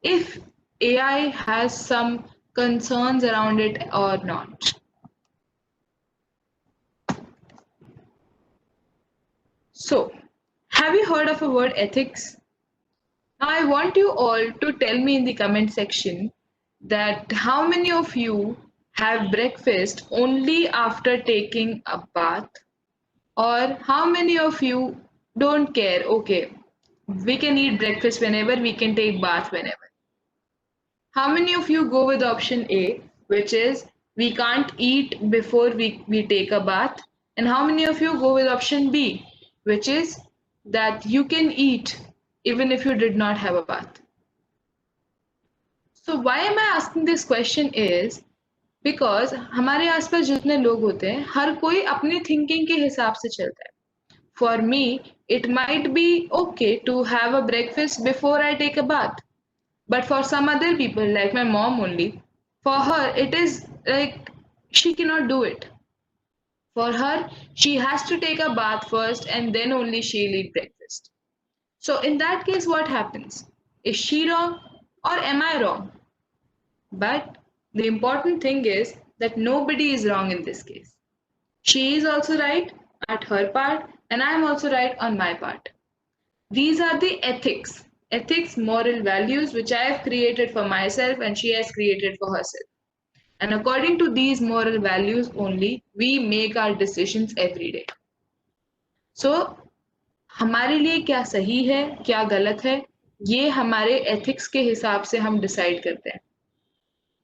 if AI has some concerns around it or not. So, have you heard of a word ethics? Now, I want you all to tell me in the comment section that how many of you have breakfast only after taking a bath, or how many of you don't care? Okay, we can eat breakfast whenever, we can take bath whenever. How many of you go with option A, which is we can't eat before we take a bath? And how many of you go with option B, which is that you can eat even if you did not have a bath? So why am I asking this question is because हमारे आसपास जितने लोग होते हैं हर कोई अपनी thinking के हिसाब से चलता है. For me, it might be okay to have a breakfast before I take a bath. But for some other people, like my mom only, for her, it is like she cannot do it. For her, she has to take a bath first and then only she'll eat breakfast. So, in that case, what happens? Is she wrong or am I wrong? But the important thing is that nobody is wrong in this case. She is also right at her part, and I am also right on my part. These are the ethics, moral values which I have created for myself and she has created for herself. And according to these moral values only, we make our decisions every day. So, हमारे लिए क्या सही है, क्या गलत है, ये हमारे एथिक्स के हिसाब से हम डिसाइड करते हैं.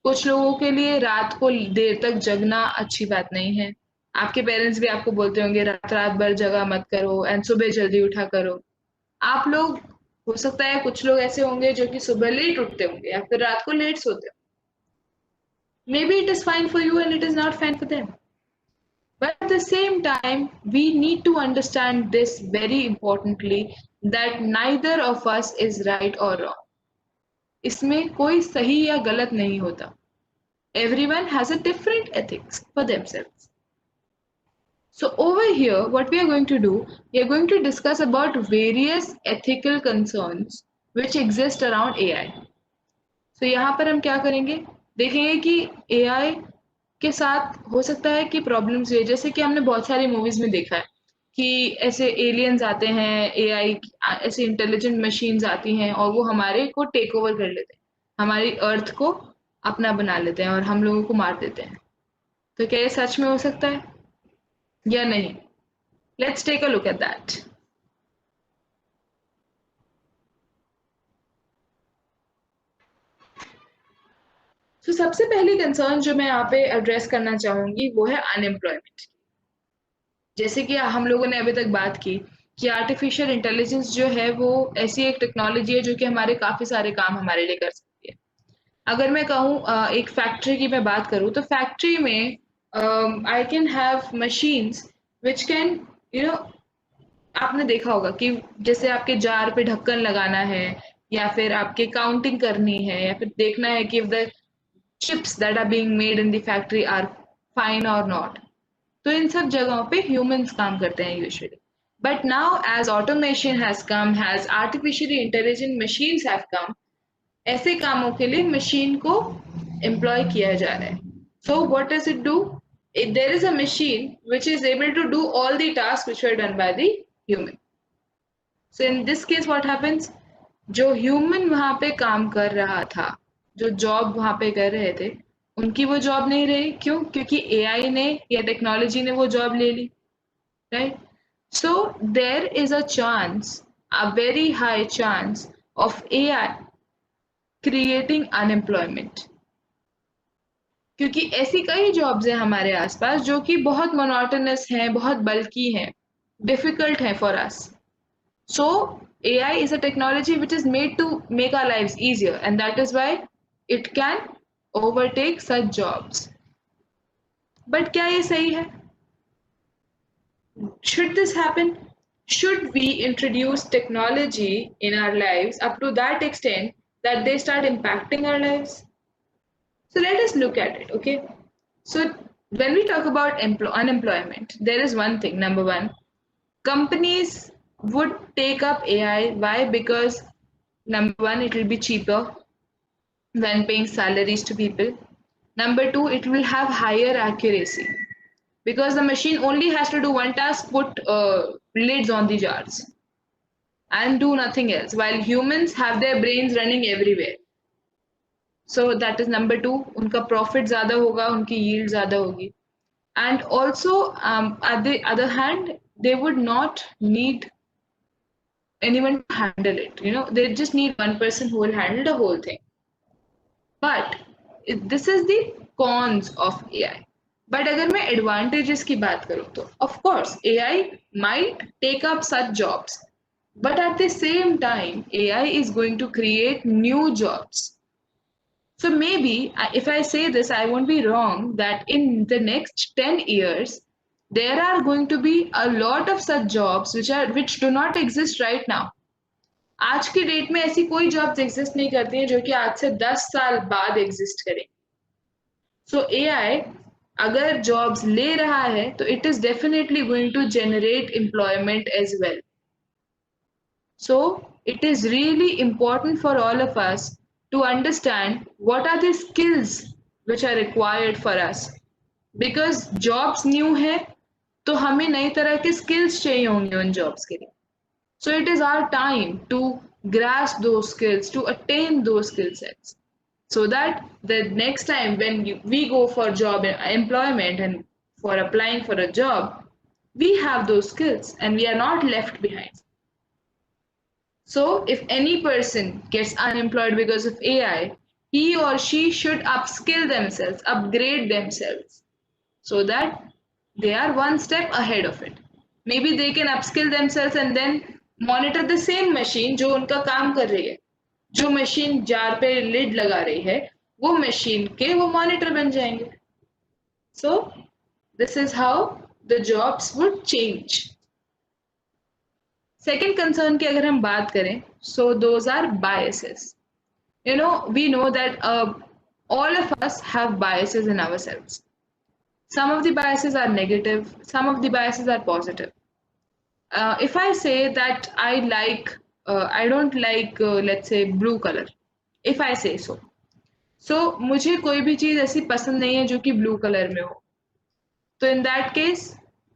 कुछ लोगों के लिए रात को देर तक जगना अच्छी बात नहीं है. आपके पेरेंट्स भी आपको बोलते होंगे रात रात भर जगा मत करो एंड सुबह जल्दी उठा करो. आप लोग हो सकता है कुछ लोग ऐसे होंगे जो कि सुबह लेट उठते होंगे या फिर रात को लेट सोते हो. May be it is fine for you and it is not fine for them. But at the same time, we need to understand this very importantly that neither of us is right or wrong. इसमें कोई सही या गलत नहीं होता. Everyone has a different ethics for themselves. So over here, what we are going to do, we are going to discuss about various ethical concerns which exist around AI. So यहाँ पर हम क्या करेंगे, देखेंगे कि AI के साथ हो सकता है कि प्रॉब्लम्स हुए, जैसे कि हमने बहुत सारी मूवीज में देखा है कि ऐसे एलियंस आते हैं, AI ऐसे इंटेलिजेंट मशीन्स आती हैं और वो हमारे को टेक ओवर कर लेते हैं, हमारी अर्थ को अपना बना लेते हैं और हम लोगों को मार देते हैं. तो क्या ये सच में हो सकता है या नहीं? Let's take a look at that. तो सबसे पहली कंसर्न जो मैं यहाँ पे एड्रेस करना चाहूंगी वो है अनएम्प्लॉयमेंट. जैसे कि हम लोगों ने अभी तक बात की कि आर्टिफिशियल इंटेलिजेंस जो है वो ऐसी एक टेक्नोलॉजी है जो कि हमारे काफ़ी सारे काम हमारे लिए कर सकती है. अगर मैं कहूँ एक फैक्ट्री की मैं बात करूँ तो फैक्ट्री में I can have machines which can you know आपने देखा होगा कि जैसे आपके जार पे ढक्कन लगाना है या फिर आपके काउंटिंग करनी है या फिर देखना है कि the chips that are being made in the factory are fine और नॉट. तो इन सब जगहों पे ह्यूमंस काम करते हैं usually. But now as automation has come, has artificially intelligent machines have come, ऐसे कामों के लिए मशीन को एम्प्लॉय किया जा रहा है. So what does it do? There is a machine which is able to do all the tasks which were done by the human. So in this case what happens? जो human वहां पे काम कर रहा था, जो जॉब वहां पे कर रहे थे, उनकी वो जॉब नहीं रही. क्यों? क्योंकि एआई ने या टेक्नोलॉजी ने वो जॉब ले ली. Right? So there is a chance, a very high chance of AI creating unemployment. क्योंकि ऐसी कई जॉब्स हैं हमारे आसपास जो कि बहुत मोनोटोनस हैं, बहुत बल्कि हैं, डिफिकल्ट हैं for us. So AI is a technology which is made to make our lives easier, and that is why it can overtake such jobs. But क्या ये सही है? Should this happen? Should we introduce technology in our lives up to that extent that they start impacting our lives? So let us look at it, okay? So when we talk about unemployment, there is one thing. Number one, companies would take up AI. Why? Because number one, it will be cheaper. when paying salaries to people. Number two, it will have higher accuracy because the machine only has to do one task, put lids on the jars and do nothing else, while humans have their brains running everywhere. So that is number two. उनका profit ज़्यादा होगा, उनकी yield ज़्यादा होगी. And also, at the other hand, they would not need anyone to handle it. You know, they just need one person who will handle the whole thing. But this is the cons of AI. But अगर मैं advantages की बात करूँ तो of course AI might take up such jobs, but at the same time AI is going to create new jobs. So maybe if I say this, I won't be wrong that in the next 10 years there are going to be a lot of such jobs which do not exist right now. आज की date में ऐसी कोई jobs exist नहीं करती हैं जो कि आज से 10 साल बाद एग्जिस्ट करें. सो एआई अगर जॉब्स ले रहा है तो it is definitely going to generate employment as well. So it is really important for all of us to understand what are the skills which are required for us, because jobs new है तो हमें नई तरह के skills चाहिए होंगे उन jobs के लिए. So it is our time to grasp those skills, to attain those skill sets, so that the next time when we go for job employment and for applying for a job, we have those skills and we are not left behind. So if any person gets unemployed because of AI, he or she should upskill themselves, upgrade themselves, so that they are one step ahead of it. Maybe they can upskill themselves and then monitor the same machine जो उनका काम कर रही है. जो machine jar पे lid लगा रही है वो मशीन के वो मॉनिटर बन जाएंगे. So this is how the jobs would change. Second concern की अगर हम बात करें, so those are biases. You know, we know that all of us have biases in ourselves. Some of the biases are negative, some of the biases are positive. If I say that I don't like, let's say, blue color, if I say so, so मुझे कोई भी चीज़ ऐसी पसंद नहीं है जो कि blue color में हो. तो in that case,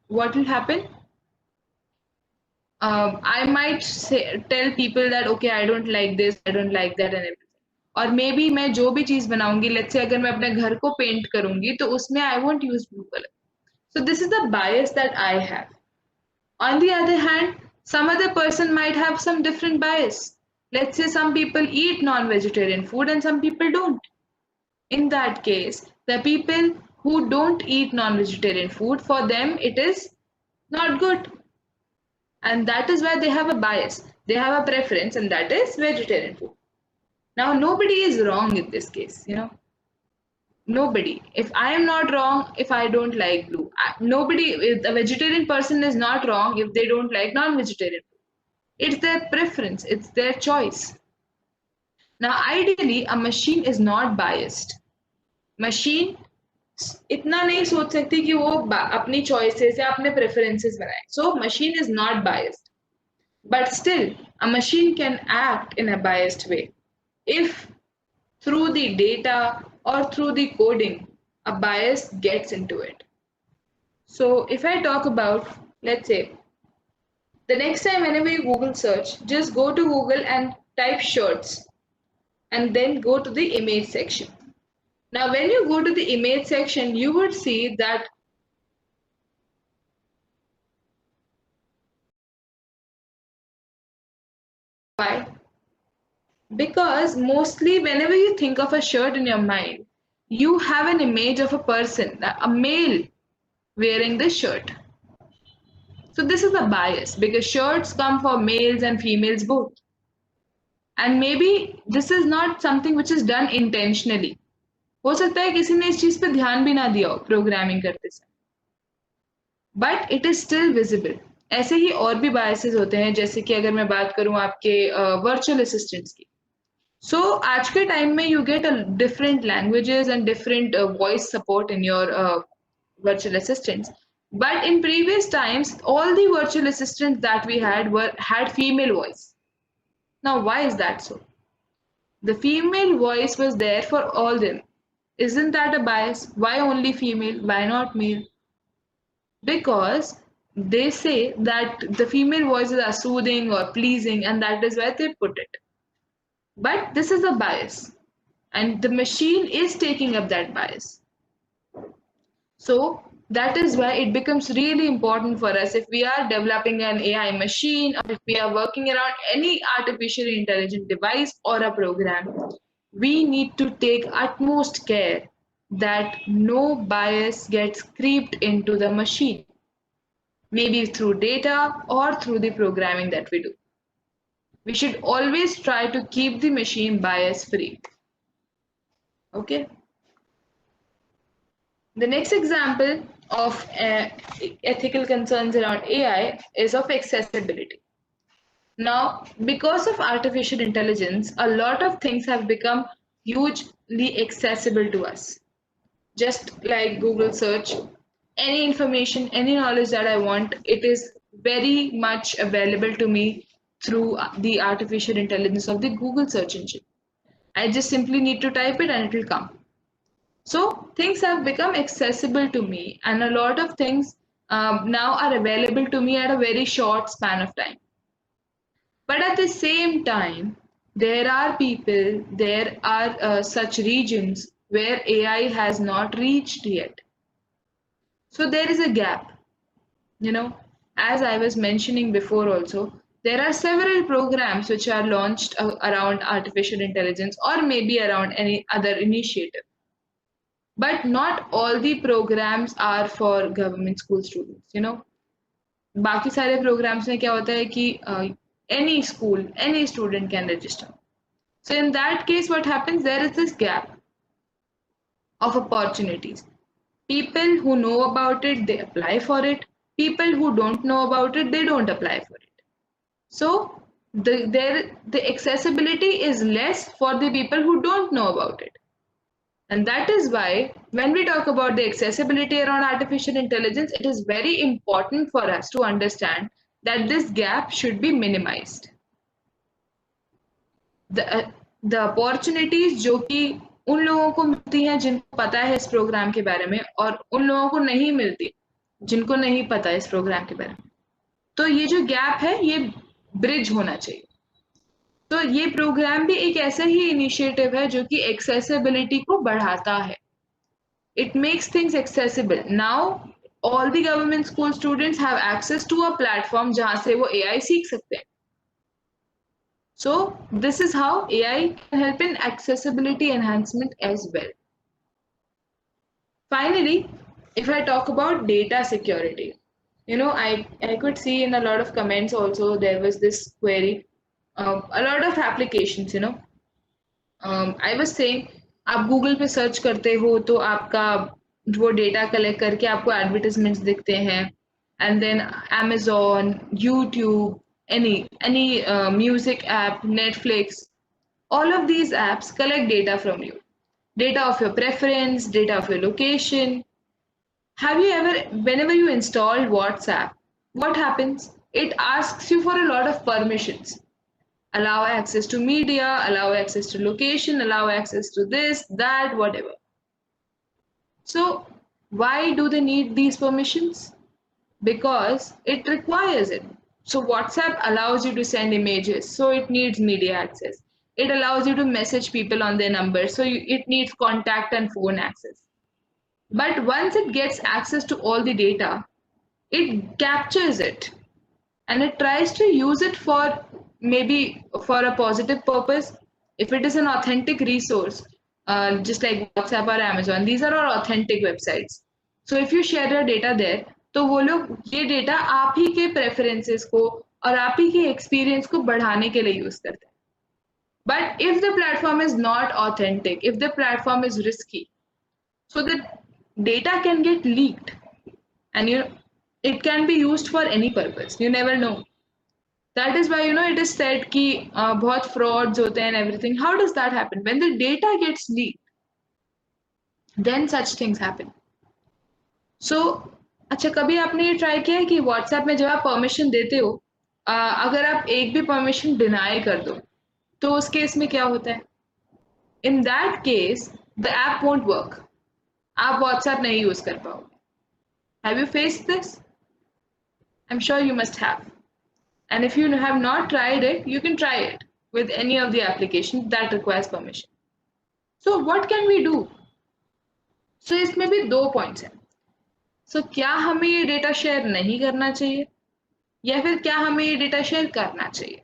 what will happen? I might tell people that okay, I don't like this, I don't like that, and everything. और मे बी मैं जो भी चीज बनाऊंगी, लेट्स से अगर मैं अपने घर को पेंट करूंगी तो उसमें I won't use blue colour. So this is the bias that I have. On the other hand, some other person might have some different bias. Let's say some people eat non-vegetarian food and some people don't. In that case, the people who don't eat non-vegetarian food, for them it is not good. And that is why they have a bias. They have a preference, and that is vegetarian food. Now, nobody is wrong in this case, you know. Nobody. If I am not wrong, if I don't like blue, nobody, a vegetarian person is not wrong if they don't like non vegetarian food. It's their preference, it's their choice. Now, ideally, a machine is not biased. Machine इतना नहीं सोच सकती कि वो अपनी choices या अपने preferences बनाए. So, machine is not biased. But still, a machine can act in a biased way if through the data or through the coding, a bias gets into it. So if I talk about, let's say, the next time whenever you Google search, just go to Google and type shirts and then go to the image section. Now, when you go to the image section, you would see that why? Because mostly whenever you think of a shirt in your mind, you have an image of a person, a male wearing this shirt. So this is a bias because shirts come for males and females both. And maybe this is not something which is done intentionally. हो सकता है किसी ने इस चीज पे ध्यान भी ना दिया हो प्रोग्रामिंग करते समय. But it is still visible. ऐसे ही और भी बायसेस होते हैं, जैसे कि अगर मैं बात करूं आपके वर्चुअल असिस्टेंट्स की. So आज के टाइम में you get a different languages and different voice support in your virtual assistants. But in previous times, all the virtual assistants that we had had female voice. Now, why is that so? The female voice was there for all them. Isn't that a bias? Why only female? Why not male? Because they say that the female voices are soothing or pleasing, and that is why they put it. But this is a bias, and the machine is taking up that bias. So that is why it becomes really important for us if we are developing an AI machine or if we are working around any artificial intelligent device or a program, we need to take utmost care that no bias gets creeped into the machine, maybe through data or through the programming that we do. We should always try to keep the machine bias free. Okay. The next example of ethical concerns around AI is of accessibility. Now, because of artificial intelligence, a lot of things have become hugely accessible to us. Just like Google search, any information, any knowledge that I want, it is very much available to me through the artificial intelligence of the Google search engine. I just simply need to type it and it will come. So things have become accessible to me, and a lot of things now are available to me at a very short span of time. But at the same time, there are people, there are such regions where AI has not reached yet. So there is a gap. You know, as I was mentioning before, also, there are several programs which are launched around artificial intelligence or maybe around any other initiative. But not all the programs are for government school students, you know. बाकी सारे programs में क्या होता है कि any school, any student can register. So in that case, what happens? There is this gap of opportunities. People who know about it, they apply for it. People who don't know about it, they don't apply for it. So the accessibility is less for the people who don't know about it. And that is why, when we talk about the accessibility around artificial intelligence, it is very important for us to understand that this gap should be minimized. The opportunities जो कि उन लोगों को मिलती हैं जिनको पता है इस प्रोग्राम के बारे में, और उन लोगों को नहीं मिलती जिनको नहीं पता इस प्रोग्राम के बारे में, तो ये जो गैप है ये ब्रिज होना चाहिए. तो ये प्रोग्राम भी एक ऐसा ही इनिशिएटिव है जो कि एक्सेसिबिलिटी को बढ़ाता है. It makes things accessible. Now, all the government school students have access to a platform जहाँ से वो AI सीख सकते हैं. So, this is how AI can help in accessibility enhancement as well. Finally, if I talk about data security, you know, I could see in a lot of comments also there was this query, a lot of applications, you know. I was saying, आप Google पे search करते हो तो आपका वो data collect करके आपको advertisements दिखते हैं, and then Amazon, YouTube, any music app, Netflix, all of these apps collect data from you, data of your preference, data of your location. Have you ever, whenever you install WhatsApp, what happens? It asks you for a lot of permissions. Allow access to media, allow access to location, allow access to this, that, whatever. So why do they need these permissions? Because it requires it. So WhatsApp allows you to send images, so it needs media access. It allows you to message people on their number, so it needs contact and phone access. But once it gets access to all the data, it captures it and it tries to use it for maybe for a positive purpose. If it is an authentic resource, just like WhatsApp or Amazon, these are all authentic websites. So if you share your data there, तो वो लोग ये data आप ही के preferences को और आप ही के एक्सपीरियंस को बढ़ाने के लिए यूज करते हैं. But if the platform is not authentic, if the platform is risky, so the data can get leaked, and it can be used for any purpose. You never know. That is why, you know, it is said कि बहुत frauds होते हैं and everything. How does that happen? When the data gets leaked, then such things happen. So, अच्छा, कभी आपने ये try किया है कि WhatsApp में जब आप परमिशन देते हो, अगर आप एक भी परमिशन डिनाई कर दो, तो उस केस में क्या होता है? In that case, the app won't work. आप WhatsApp नहीं use कर पाओगे. Have you faced this? I'm sure you must have. And if you have not tried it, you can try it with any of the applications that requires permission. So what can we do? So इसमें भी दो points हैं. So क्या हमें ये data share नहीं करना चाहिए या फिर क्या हमें ये data share करना चाहिए?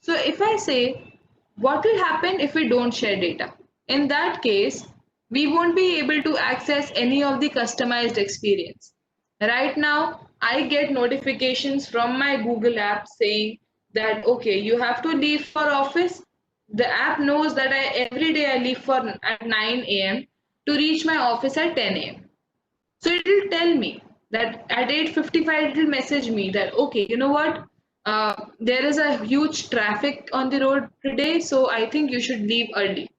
So if I say, what will happen if we don't share data? In that case, we won't be able to access any of the customized experience. Right now, I get notifications from my Google app saying that, okay, you have to leave for office. The app knows that every day I leave for at 9 a.m. to reach my office at 10 a.m. So it will tell me that at 8:55 it will message me that, okay, you know what? There is a huge traffic on the road today, so I think you should leave early.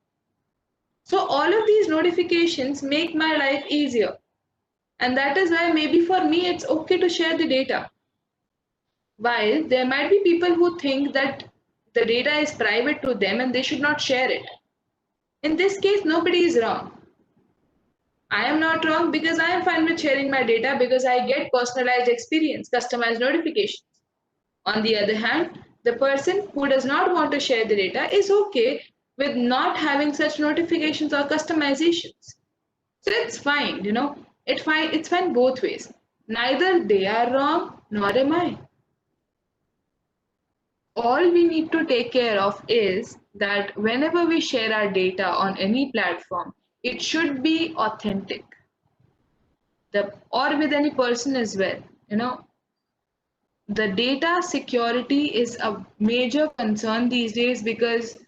So all of these notifications make my life easier. And that is why maybe for me it's okay to share the data. While there might be people who think that the data is private to them and they should not share it. In this case, nobody is wrong. I am not wrong because I am fine with sharing my data because I get personalized experience, customized notifications. On the other hand, the person who does not want to share the data is okay with not having such notifications or customizations. So it's fine, it's fine both ways. Neither they are wrong nor am I. All we need to take care of is that whenever we share our data on any platform, it should be authentic. Or with any person as well. The data security is a major concern these days because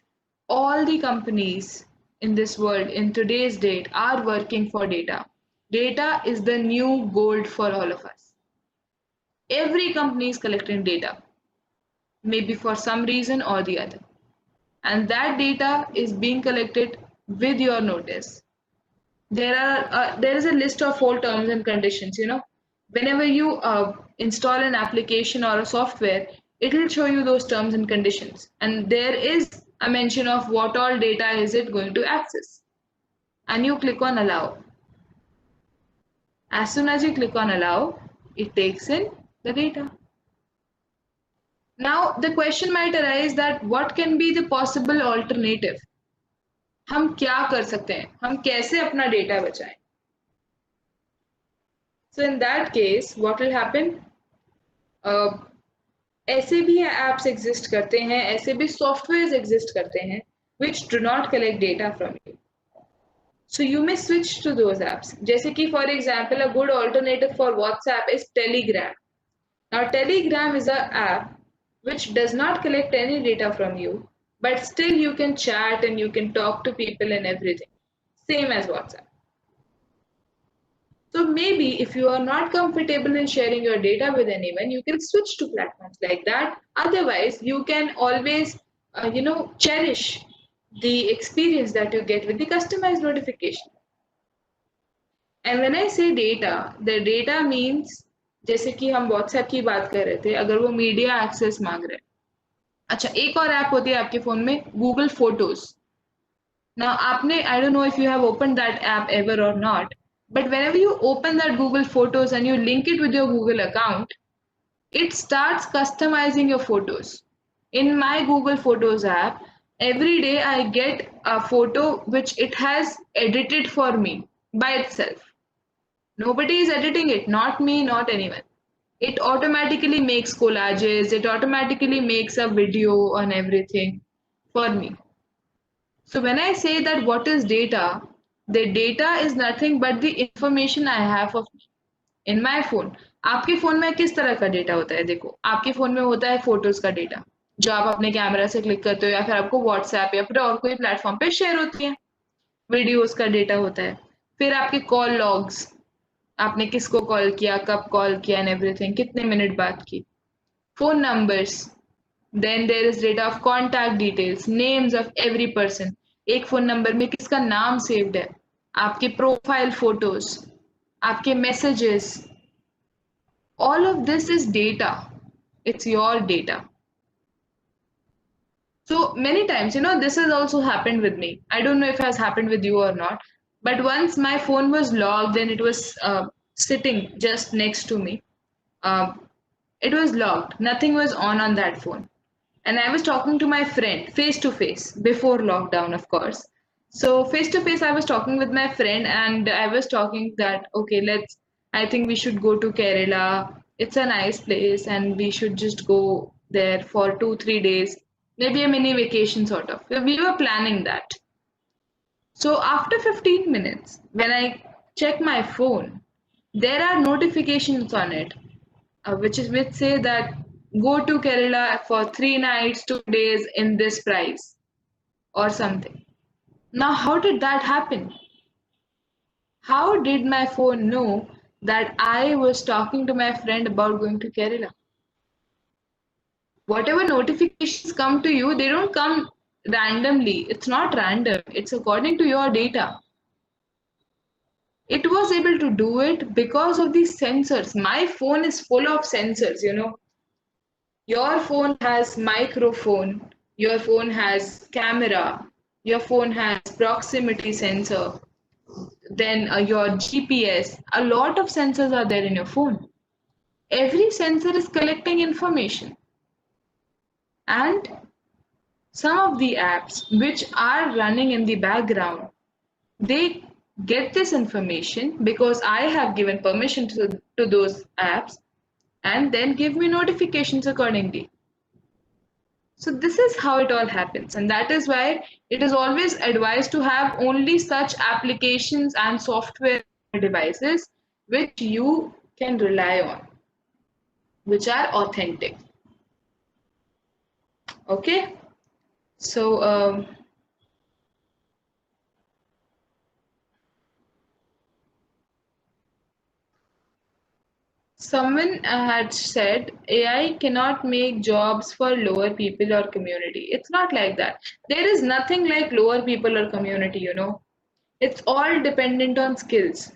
all the companies in this world in today's date are working for data. Data is the new gold for all of us. Every company is collecting data, maybe for some reason or the other. And that data is being collected with your notice. There is a list of whole terms and conditions. Whenever you install an application or a software, it will show you those terms and conditions, and there is a mention of what all data is it going to access, and you click on allow. As soon as you click on allow, it takes in the data. Now the question might arise that what can be the possible alternative? हम क्या कर सकते हैं, हम कैसे अपना data बचाएं? So in that case, what will happen? ऐसे भी apps exist करते हैं, ऐसे भी softwares exist करते हैं which do not collect data from you. So you may switch to those apps. जैसे कि for example, a good alternative for WhatsApp is Telegram. Now Telegram is an app which does not collect any data from you, but still you can chat and you can talk to people and everything. Same as WhatsApp. So maybe if you are not comfortable in sharing your data with anyone, you can switch to platforms like that. Otherwise, you can always, cherish the experience that you get with the customized notification. And when I say data, the data means जैसे कि हम WhatsApp की बात कर रहे थे, अगर वो मीडिया एक्सेस मांग रहे हैं. अच्छा, एक और ऐप होती है आपके फोन में, Google Photos. Now, I don't know if you have opened that app ever or not, but whenever you open that Google Photos and you link it with your Google account, it starts customizing your photos. In my Google Photos app, every day I get a photo which it has edited for me by itself. Nobody is editing it, not me, not anyone. It automatically makes collages, it automatically makes a video on everything for me. So when I say that what is data, the data is nothing but the information I have of me in my phone. आपके phone में किस तरह का data होता है? देखो, आपके phone में होता है फोटोज का डेटा जो आप अपने कैमरा से क्लिक करते हो या फिर आपको व्हाट्सएप या फिर और कोई प्लेटफॉर्म पे शेयर होती है. वीडियोस का डेटा होता है. फिर आपके कॉल लॉग्स, आपने किसको कॉल किया, कब कॉल किया एंड एवरीथिंग, कितने मिनट बात की. Phone numbers. Then there is data of contact details, names of every person. एक फोन नंबर में किसका नाम सेव्ड है, आपके प्रोफाइल फोटोज, आपके messages. All of this is data. It's your data. So many times, this has also happened with me. I don't know if it has happened with you or not, but once my phone was locked and it was sitting just next to me. Uh, it was locked. Nothing was on that phone. And I was talking to my friend face to face before lockdown, of course. So face to face, I was talking with my friend, and I was talking that okay, I think we should go to Kerala. It's a nice place, and we should just go there for 2 3 days, maybe a mini vacation sort of. We were planning that. So after 15 minutes, when I check my phone, there are notifications on it, which say that go to Kerala for 3 nights, 2 days in this price or something. Now, how did that happen? How did my phone know that I was talking to my friend about going to Kerala? Whatever notifications come to you, they don't come randomly. It's not random. It's according to your data. It was able to do it because of these sensors. My phone is full of sensors. Your phone has microphone, your phone has camera, your phone has proximity sensor, then your GPS. A lot of sensors are there in your phone. Every sensor is collecting information. And some of the apps which are running in the background, they get this information because I have given permission to those apps and then give me notifications accordingly. So this is how it all happens, and that is why it is always advised to have only such applications and software devices which you can rely on, which are authentic. Okay, so someone had said AI cannot make jobs for lower people or community. It's not like that. There is nothing like lower people or community. It's all dependent on skills.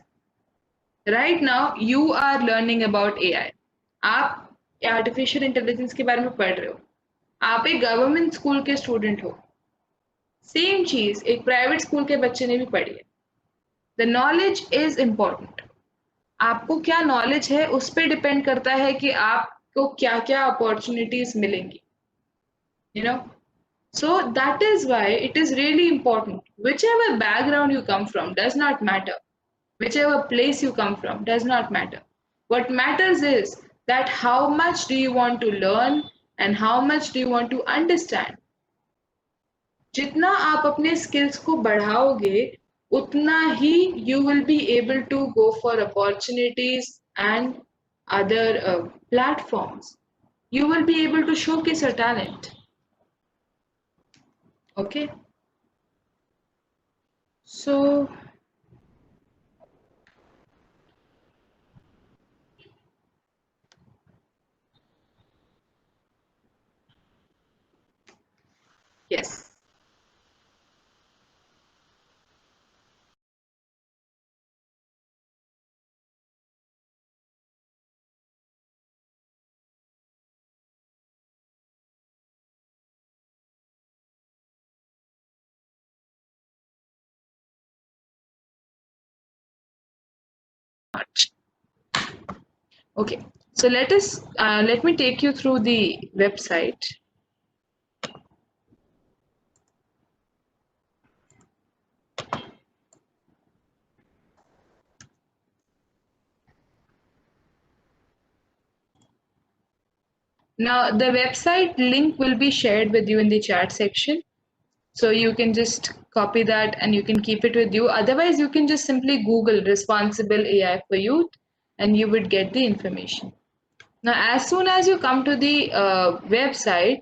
Right now you are learning about AI. आप artificial intelligence के बारे में पढ़ रहे हो. आप एक government school के स्टूडेंट हो. सेम चीज एक प्राइवेट स्कूल के बच्चे ने भी पढ़ी है. The knowledge is important. आपको क्या नॉलेज है उस पर डिपेंड करता है कि आपको क्या क्या अपॉर्चुनिटीज मिलेंगी. You know So that is why it is really important. Whichever background you come from does not matter. Whichever place you come from does not matter. What matters is that how much do you want to learn and how much do you want to understand. जितना आप अपने skills को बढ़ाओगे उतना ही you will be able to go for opportunities and other platforms. You will be able to showcase your talent. Okay, so yes. Okay, so let me take you through the website. Now, the website link will be shared with you in the chat section. So you can just copy that and you can keep it with you. Otherwise, you can just simply Google responsible AI for youth and you would get the information. Now, as soon as you come to the website,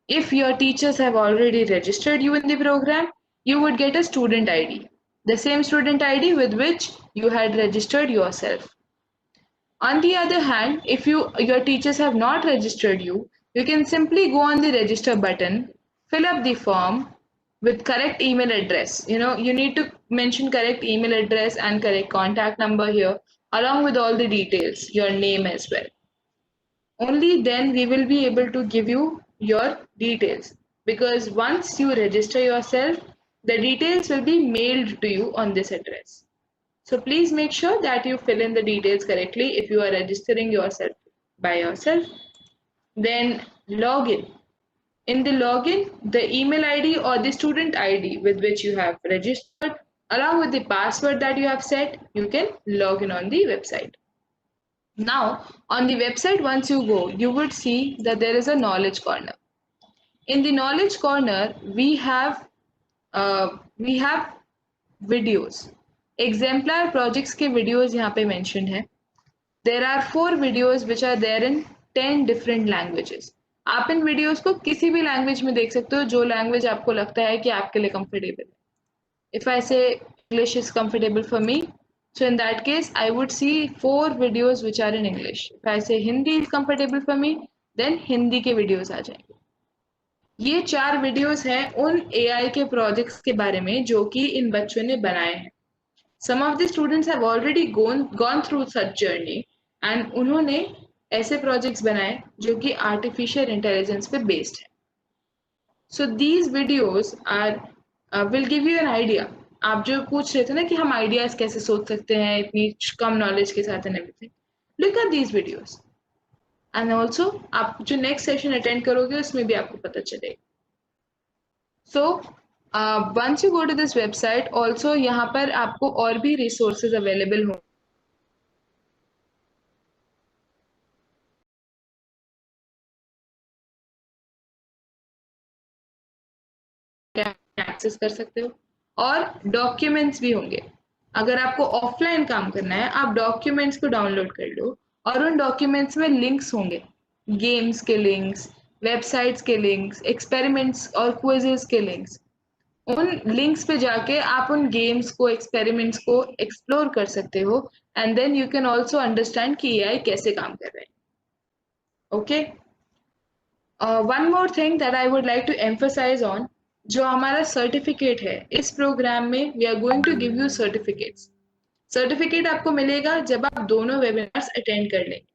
if your teachers have already registered you in the program, you would get a student ID, the same student ID with which you had registered yourself. On the other hand, if your teachers have not registered you, you can simply go on the register button, fill up the form with correct email address. You need to mention correct email address and correct contact number here, along with all the details, your name as well. Only then we will be able to give you your details. because once you register yourself, the details will be mailed to you on this address. So please make sure that you fill in the details correctly if you are registering yourself by yourself. Then login. In the login, the email ID or the student ID with which you have registered, along with the password that you have set, you can log in on the website. Now, on the website, once you go, you would see that there is a knowledge corner. In the knowledge corner, we have videos. Exemplar projects के videos यहाँ पे mentioned है. There are 4 videos which are there in 10 different languages. आप इन videos को किसी भी language में देख सकते हो जो language आपको लगता है कि आपके लिए comfortable है. If I say English is comfortable for me, so in that case I would see 4 videos which are in English. If I say Hindi is comfortable for me, then Hindi के videos आ जाएंगे. ये 4 videos हैं उन AI के projects के बारे में जो कि इन बच्चों ने बनाए हैं. Some of the students have already gone through such journey and उन्होंने ऐसे प्रोजेक्ट्स बनाए जो कि आर्टिफिशियल इंटेलिजेंस पे बेस्ड है. So these videos are will give you an idea. आप जो पूछ रहे थे ना कि हम आइडियाज कैसे सोच सकते हैं इतनी कम नॉलेज के साथ and everything, look at these videos and also आप जो नेक्स्ट सेशन अटेंड करोगे उसमें भी आपको पता चलेगा. So once you go to this website, also यहाँ पर आपको और भी रिसोर्सेज अवेलेबल हों. एक्सेस कर सकते हो और डॉक्यूमेंट्स भी होंगे. अगर आपको ऑफलाइन काम करना है, आप डॉक्यूमेंट्स को डाउनलोड कर लो और उन डॉक्यूमेंट्स में लिंक्स होंगे, गेम्स के लिंक्स, वेबसाइट्स के लिंक्स, एक्सपेरिमेंट्स और क्विजेस के लिंक्स. उन लिंक्स पे जाके आप उन गेम्स को, एक्सपेरिमेंट्स को एक्सप्लोर कर सकते हो and then you can also understand कि एआई कैसे काम कर रहे हैं. Okay, one more thing that I would like to emphasise on, जो हमारा सर्टिफिकेट है इस प्रोग्राम में, we are going to give you certificates. Certificate आपको मिलेगा जब आप दोनों वेबिनार्स अटेंड कर लेंगे.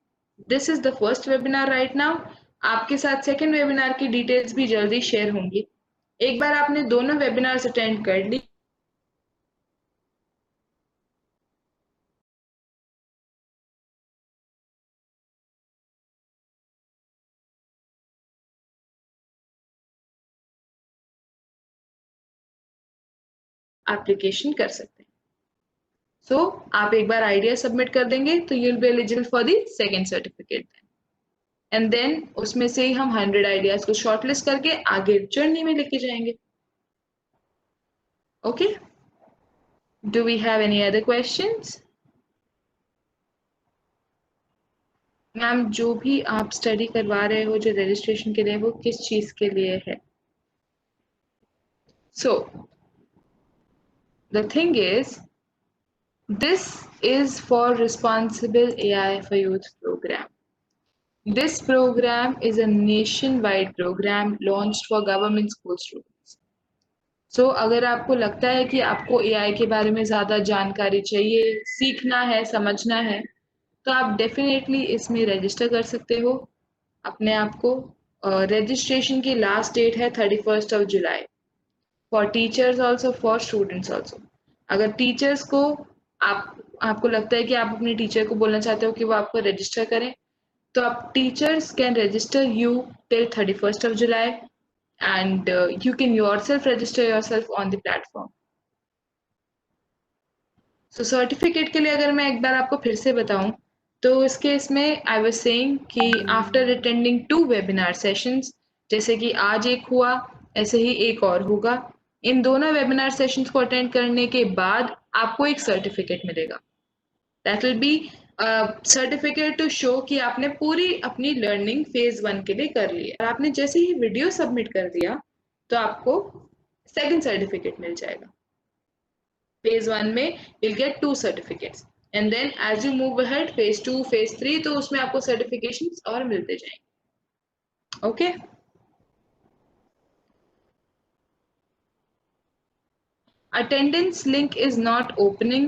This is the first webinar right now. आपके साथ सेकंड वेबिनार की डिटेल्स भी जल्दी शेयर होंगी. एक बार आपने दोनों वेबिनार्स अटेंड कर ली, एप्लीकेशन कर सकते हैं. सो आप एक बार आइडिया सबमिट कर देंगे तो you will be eligible for the second certificate and then उसमें से ही हम 100 आइडियाज को शॉर्टलिस्ट करके आगे जर्नी में लेके जाएंगे. Okay, do we have any other questions? Ma'am, जो भी आप स्टडी करवा रहे हो जो रजिस्ट्रेशन के लिए, वो किस चीज के लिए है? So the thing is, this is for Responsible AI for Youth program. This program is a nationwide program launched for government school students. So अगर आपको लगता है कि आपको AI के बारे में ज़्यादा जानकारी चाहिए, सीखना है, समझना है, तो आप डेफिनेटली इसमें रजिस्टर कर सकते हो अपने आप को. रजिस्ट्रेशन की लास्ट डेट है 31st of July for teachers also, for students also. अगर टीचर्स को आपको लगता है कि आप अपने टीचर को बोलना चाहते हो कि वो आपको रजिस्टर करें, तो आप teachers can register you till 31st of July and you can yourself register yourself on the platform. So certificate के लिए अगर मैं एक बार आपको फिर से बताऊं, तो इस केस में आई वाज सेइंग कि आफ्टर अटेंडिंग 2 वेबिनार सेशंस, जैसे कि आज एक हुआ ऐसे ही एक और होगा, इन दोनों वेबिनार सेशंस को अटेंड करने के बाद आपको एक सर्टिफिकेट मिलेगा. That will be certificate to show कि आपने पूरी अपनी लर्निंग फेज 1 के लिए कर ली है. और आपने जैसे ही वीडियो सबमिट कर दिया तो आपको सेकंड सर्टिफिकेट मिल जाएगा. फेज 1 में you'll get 2 certificates and then as you move ahead phase 2, phase 3, तो उसमें आपको सर्टिफिकेशंस और मिलते जाएंगे. Okay, attendance link is not opening